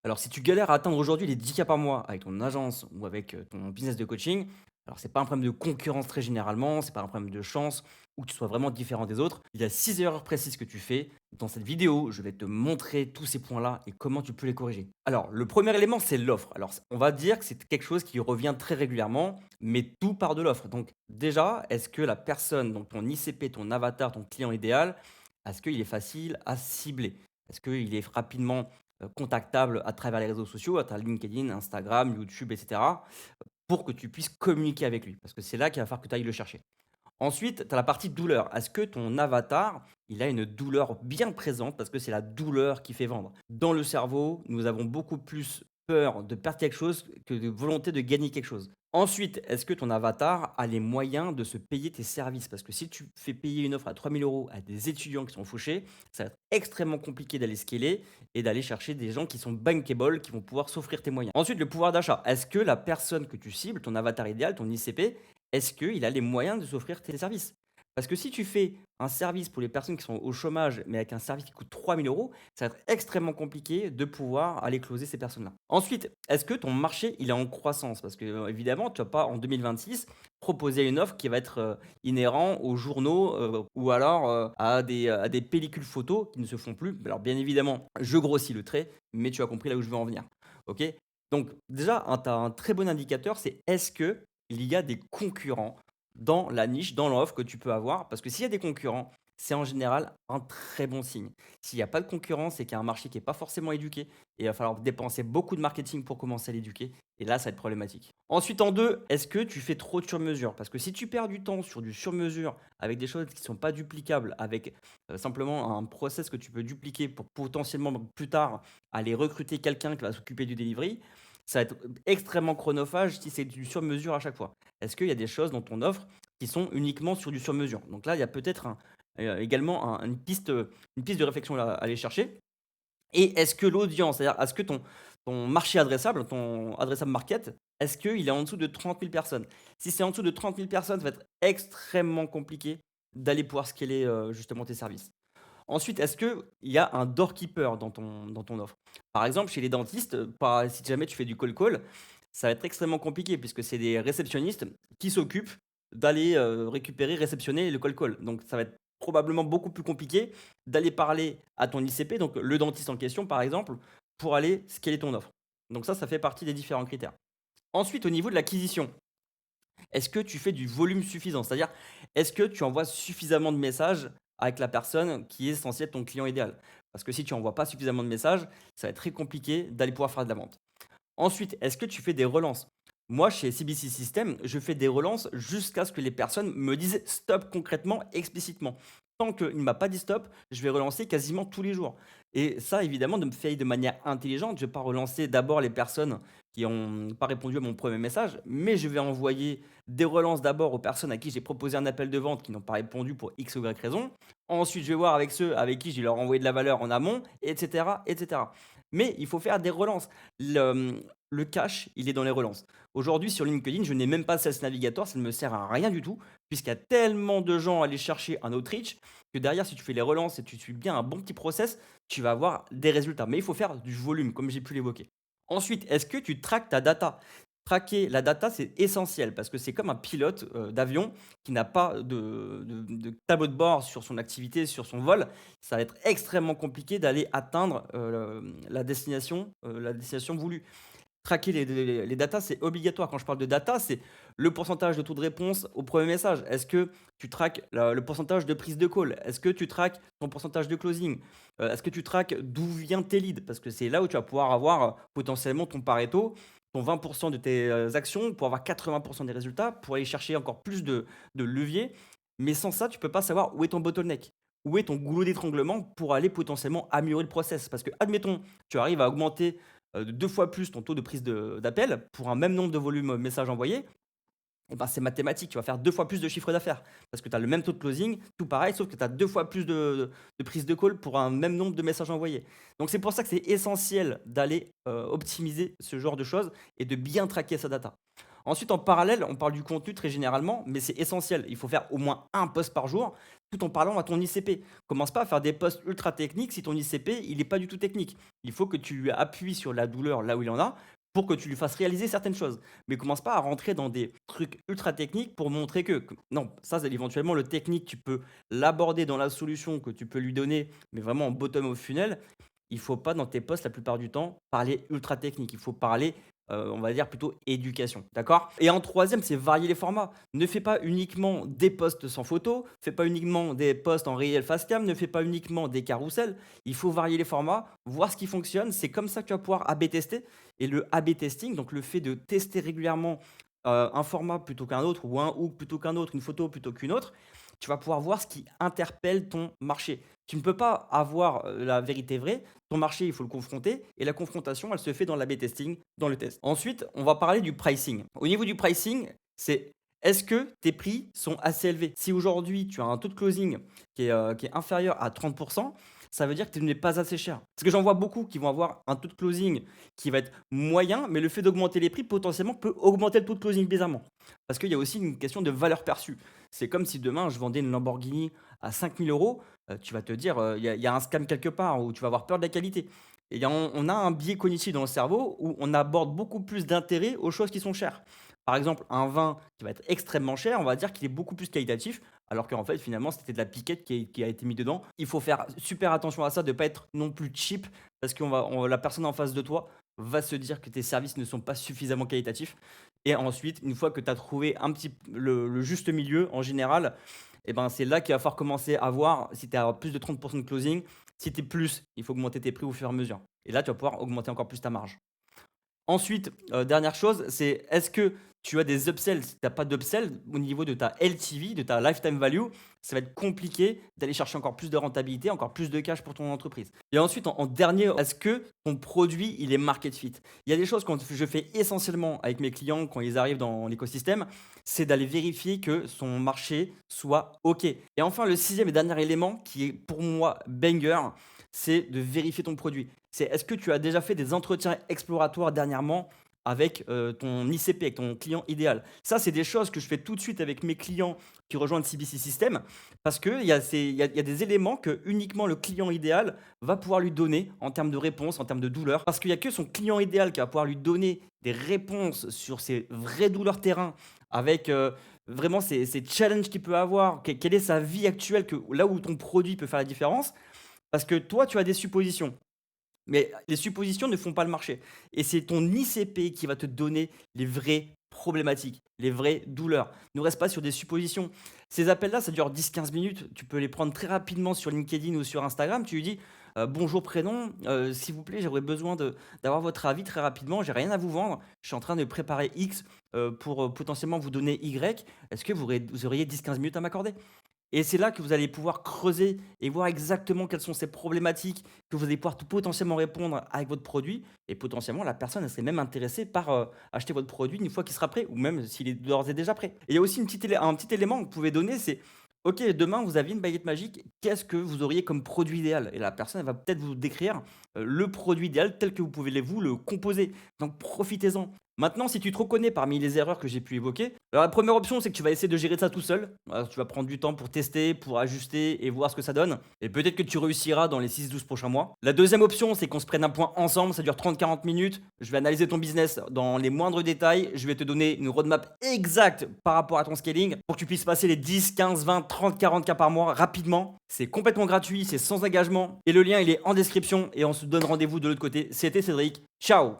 Alors, si tu galères à atteindre aujourd'hui les 10 K par mois avec ton agence ou avec ton business de coaching, alors c'est pas un problème de concurrence très généralement, c'est pas un problème de chance ou que tu sois vraiment différent des autres. Il y a 6 erreurs précises que tu fais. Dans cette vidéo, je vais te montrer tous ces points-là et comment tu peux les corriger. Alors, le premier élément, c'est l'offre. Alors, on va dire que c'est quelque chose qui revient très régulièrement, mais tout part de l'offre. Donc, déjà, est-ce que la personne, donc ton ICP, ton avatar, ton client idéal, est-ce qu'il est facile à cibler? Est-ce qu'il est rapidement contactable à travers les réseaux sociaux, à travers LinkedIn, Instagram, YouTube, et cetera, pour que tu puisses communiquer avec lui. Parce que c'est là qu'il va falloir que tu ailles le chercher. Ensuite, tu as la partie douleur. Est-ce que ton avatar, il a une douleur bien présente? Parce que c'est la douleur qui fait vendre. Dans le cerveau, nous avons beaucoup plus peur de perdre quelque chose que de volonté de gagner quelque chose. Ensuite, est-ce que ton avatar a les moyens de se payer tes services? Parce que si tu fais payer une offre à 3 000 € à des étudiants qui sont fauchés, ça va être extrêmement compliqué d'aller scaler et d'aller chercher des gens qui sont bankable, qui vont pouvoir s'offrir tes moyens. Ensuite, le pouvoir d'achat. Est-ce que la personne que tu cibles, ton avatar idéal, ton ICP, est-ce qu'il a les moyens de s'offrir tes services? Parce que si tu fais un service pour les personnes qui sont au chômage, mais avec un service qui coûte 3 000 €, ça va être extrêmement compliqué de pouvoir aller closer ces personnes-là. Ensuite, est-ce que ton marché, il est en croissance? Parce que, évidemment, tu vas pas, en 2026, proposer une offre qui va être inhérent aux journaux ou alors à des pellicules photos qui ne se font plus. Alors, bien évidemment, je grossis le trait, mais tu as compris là où je veux en venir. Ok. Donc, déjà, tu as un très bon indicateur, c'est est-ce que il y a des concurrents dans la niche, dans l'offre que tu peux avoir. Parce que s'il y a des concurrents, c'est en général un très bon signe. S'il n'y a pas de concurrence, c'est qu'il y a un marché qui n'est pas forcément éduqué et il va falloir dépenser beaucoup de marketing pour commencer à l'éduquer. Et là, ça va être problématique. Ensuite, en deux, est-ce que tu fais trop de sur-mesure? Parce que si tu perds du temps sur du sur-mesure avec des choses qui ne sont pas duplicables, avec simplement un process que tu peux dupliquer pour potentiellement plus tard aller recruter quelqu'un qui va s'occuper du delivery, ça va être extrêmement chronophage si c'est du sur-mesure à chaque fois. Est-ce qu'il y a des choses dans ton offre qui sont uniquement sur du sur-mesure? Donc là, il y a peut-être également une piste de réflexion à aller chercher. Et est-ce que l'audience, c'est-à-dire est-ce que ton marché adressable, ton adressable market, est-ce qu'il est en dessous de 30 000 personnes? Si c'est en dessous de 30 000 personnes, ça va être extrêmement compliqué d'aller pouvoir scaler justement tes services. Ensuite, est-ce qu'il y a un doorkeeper dans ton offre? Par exemple, chez les dentistes, si jamais tu fais du call call, ça va être extrêmement compliqué puisque c'est des réceptionnistes qui s'occupent d'aller récupérer, réceptionner le call call. Donc, ça va être probablement beaucoup plus compliqué d'aller parler à ton ICP, donc le dentiste en question, par exemple, pour aller scaler ton offre. Donc, ça fait partie des différents critères. Ensuite, au niveau de l'acquisition, est-ce que tu fais du volume suffisant? C'est-à-dire, est-ce que tu envoies suffisamment de messages avec la personne qui est censée être ton client idéal? Parce que si tu envoies pas suffisamment de messages, ça va être très compliqué d'aller pouvoir faire de la vente. Ensuite, est-ce que tu fais des relances? Moi, chez CBC System, je fais des relances jusqu'à ce que les personnes me disent stop concrètement, explicitement. Tant qu'il ne m'a pas dit stop, je vais relancer quasiment tous les jours. Et ça, évidemment, de me faire de manière intelligente. Je ne vais pas relancer d'abord les personnes qui n'ont pas répondu à mon premier message, mais je vais envoyer des relances d'abord aux personnes à qui j'ai proposé un appel de vente qui n'ont pas répondu pour X ou Y raison. Ensuite, je vais voir avec ceux avec qui j'ai leur envoyé de la valeur en amont, etc., etc. Mais il faut faire des relances. Le cash, il est dans les relances. Aujourd'hui, sur LinkedIn, je n'ai même pas Sales Navigator, ça ne me sert à rien du tout, puisqu'il y a tellement de gens à aller chercher un outreach que derrière, si tu fais les relances et tu suis bien un bon petit process, tu vas avoir des résultats. Mais il faut faire du volume, comme j'ai pu l'évoquer. Ensuite, est-ce que tu traques ta data? Traquer la data, c'est essentiel parce que c'est comme un pilote d'avion qui n'a pas de tableau de bord sur son activité, sur son vol. Ça va être extrêmement compliqué d'aller atteindre la destination voulue. Traquer les datas, c'est obligatoire. Quand je parle de data, c'est le pourcentage de taux de réponse au premier message. Est-ce que tu traques le pourcentage de prise de call? Est-ce que tu traques ton pourcentage de closing? Est-ce que tu traques d'où viennent tes leads? Parce que c'est là où tu vas pouvoir avoir potentiellement ton Pareto, ton 20% de tes actions pour avoir 80% des résultats, pour aller chercher encore plus de leviers. Mais sans ça, tu peux pas savoir où est ton bottleneck, où est ton goulot d'étranglement pour aller potentiellement améliorer le process. Parce que, admettons, tu arrives à augmenter de 2 fois plus ton taux de prise d'appel pour un même nombre de volume messages envoyés, et ben, c'est mathématique, tu vas faire 2 fois plus de chiffre d'affaires. Parce que tu as le même taux de closing, tout pareil, sauf que tu as 2 fois plus de prise de call pour un même nombre de messages envoyés. Donc c'est pour ça que c'est essentiel d'aller optimiser ce genre de choses et de bien traquer sa data. Ensuite, en parallèle, on parle du contenu très généralement, mais c'est essentiel. Il faut faire au moins un post par jour, tout en parlant à ton ICP. Commence pas à faire des posts ultra techniques si ton ICP, il n'est pas du tout technique. Il faut que tu lui appuies sur la douleur là où il en a pour que tu lui fasses réaliser certaines choses. Mais commence pas à rentrer dans des trucs ultra techniques pour montrer que non, ça c'est éventuellement le technique, tu peux l'aborder dans la solution que tu peux lui donner, mais vraiment en bottom of funnel. Il faut pas dans tes posts la plupart du temps parler ultra technique. Il faut parler, on va dire plutôt éducation, d'accord? Et en troisième, c'est varier les formats. Ne fais pas uniquement des posts sans photo, fais pas uniquement des posts en réel face cam, ne fais pas uniquement des carousels. Il faut varier les formats, voir ce qui fonctionne. C'est comme ça que tu vas pouvoir A/B tester. Et le A/B testing, donc le fait de tester régulièrement un format plutôt qu'un autre, ou un hook plutôt qu'un autre, une photo plutôt qu'une autre, tu vas pouvoir voir ce qui interpelle ton marché. Tu ne peux pas avoir la vérité vraie. Ton marché, il faut le confronter. Et la confrontation, elle se fait dans l'A/B testing, dans le test. Ensuite, on va parler du pricing. Au niveau du pricing, c'est est-ce que tes prix sont assez élevés? Si aujourd'hui, tu as un taux de closing qui est inférieur à 30%, ça veut dire que tu n'es pas assez cher. Parce que j'en vois beaucoup qui vont avoir un taux de closing qui va être moyen, mais le fait d'augmenter les prix potentiellement peut augmenter le taux de closing bizarrement. Parce qu'il y a aussi une question de valeur perçue. C'est comme si demain je vendais une Lamborghini à 5 000 euros, tu vas te dire, il y a un scam quelque part ou tu vas avoir peur de la qualité. Et on a un biais cognitif dans le cerveau où on aborde beaucoup plus d'intérêt aux choses qui sont chères. Par exemple, un vin qui va être extrêmement cher, on va dire qu'il est beaucoup plus qualitatif, alors qu'en fait, finalement, c'était de la piquette qui a été mise dedans. Il faut faire super attention à ça, de ne pas être non plus cheap, parce que la personne en face de toi va se dire que tes services ne sont pas suffisamment qualitatifs. Et ensuite, une fois que tu as trouvé le juste milieu, en général, eh ben, c'est là qu'il va falloir commencer à voir si tu as plus de 30% de closing. Si tu es plus, il faut augmenter tes prix au fur et à mesure. Et là, tu vas pouvoir augmenter encore plus ta marge. Ensuite, dernière chose, c'est est-ce que tu as des upsells? Si tu as pas d'upsell, au niveau de ta LTV, de ta lifetime value, ça va être compliqué d'aller chercher encore plus de rentabilité, encore plus de cash pour ton entreprise. Et ensuite, en dernier, est-ce que ton produit, il est market fit? Il y a des choses que je fais essentiellement avec mes clients quand ils arrivent dans l'écosystème, c'est d'aller vérifier que son marché soit OK. Et enfin, le sixième et dernier élément qui est pour moi banger, c'est de vérifier ton produit. C'est est-ce que tu as déjà fait des entretiens exploratoires dernièrement avec ton ICP, avec ton client idéal? Ça, c'est des choses que je fais tout de suite avec mes clients qui rejoignent CBC System parce qu'il y a des éléments que uniquement le client idéal va pouvoir lui donner en termes de réponse, en termes de douleur. Parce qu'il n'y a que son client idéal qui va pouvoir lui donner des réponses sur ses vraies douleurs terrain avec vraiment ces challenges qu'il peut avoir, quelle est sa vie actuelle, là où ton produit peut faire la différence. Parce que toi, tu as des suppositions. Mais les suppositions ne font pas le marché. Et c'est ton ICP qui va te donner les vraies problématiques, les vraies douleurs. Ne reste pas sur des suppositions. Ces appels-là, ça dure 10-15 minutes. Tu peux les prendre très rapidement sur LinkedIn ou sur Instagram. Tu lui dis bonjour prénom, s'il vous plaît, j'aurais besoin d'avoir votre avis très rapidement. J'ai rien à vous vendre. Je suis en train de préparer X pour potentiellement vous donner Y. Est-ce que vous auriez 10-15 minutes à m'accorder? Et c'est là que vous allez pouvoir creuser et voir exactement quelles sont ces problématiques que vous allez pouvoir potentiellement répondre avec votre produit. Et potentiellement, la personne elle serait même intéressée par acheter votre produit une fois qu'il sera prêt, ou même s'il est d'ores et déjà prêt. Et il y a aussi un petit élément que vous pouvez donner, c'est OK, demain vous aviez une baguette magique, qu'est-ce que vous auriez comme produit idéal? Et la personne elle va peut-être vous décrire le produit idéal tel que vous pouvez vous le composer. Donc profitez-en. Maintenant, si tu te reconnais parmi les erreurs que j'ai pu évoquer, alors la première option, c'est que tu vas essayer de gérer ça tout seul. Voilà, tu vas prendre du temps pour tester, pour ajuster et voir ce que ça donne. Et peut-être que tu réussiras dans les 6-12 prochains mois. La deuxième option, c'est qu'on se prenne un point ensemble. Ça dure 30-40 minutes. Je vais analyser ton business dans les moindres détails. Je vais te donner une roadmap exacte par rapport à ton scaling pour que tu puisses passer les 10, 15, 20, 30, 40 cas par mois rapidement. C'est complètement gratuit, c'est sans engagement. Et le lien, il est en description. Et on se donne rendez-vous de l'autre côté. C'était Cédric. Ciao!